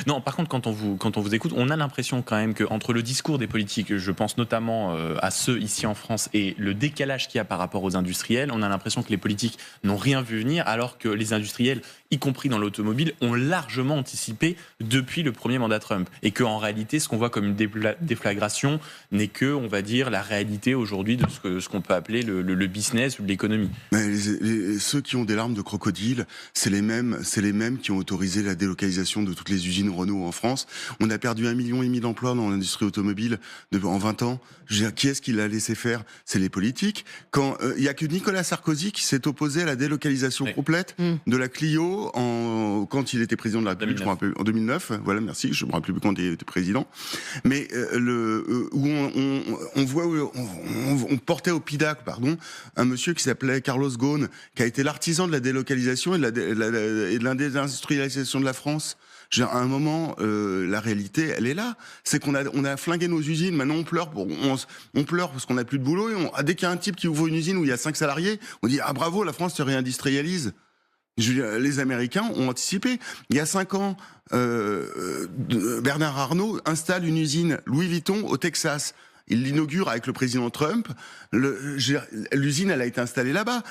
Non, par contre, quand on vous écoute, on a l'impression quand même qu'entre le discours des politiques, je pense notamment à ceux ici en France, et le décalage qu'il y a par rapport aux industriels, on a l'impression que les politiques n'ont rien vu venir, alors que les industriels, y compris dans l'automobile, ont largement anticipé depuis le premier mandat Trump. Et qu'en réalité, ce qu'on voit comme une déflagration n'est que, on va dire, la réalité aujourd'hui de ce qu'on peut appeler le business ou l'économie. Mais ceux qui ont des larmes de crocodile, c'est les mêmes qui ont autorisé la délocalisation de toutes les usines Renault en France. On a perdu 1,5 million d'emplois dans l'industrie automobile en 20 ans. Je veux dire, qui est-ce qui l'a laissé faire? C'est les politiques. Quand il y a que Nicolas Sarkozy qui s'est opposé à la délocalisation Oui. complète de la Clio quand il était président de la République, 2009. je me rappelle, en 2009. Voilà, merci. Je me rappelle plus quand il était président. Mais où on voit où on portait au PIDAC, pardon, un monsieur qui s'appelait Carlos Ghosn, qui a été l'artisan de la délocalisation et de la désindustrialisation de la France. À un moment, la réalité, elle est là. C'est qu'on a flingué nos usines. Maintenant, on pleure parce qu'on n'a plus de boulot. Et dès qu'il y a un type qui ouvre une usine où il y a 5 salariés, on dit ah bravo, la France se réindustrialise. Les Américains ont anticipé. Il y a 5 ans, Bernard Arnault installe une usine Louis Vuitton au Texas. Il l'inaugure avec le président Trump. L'usine, elle a été installée là-bas.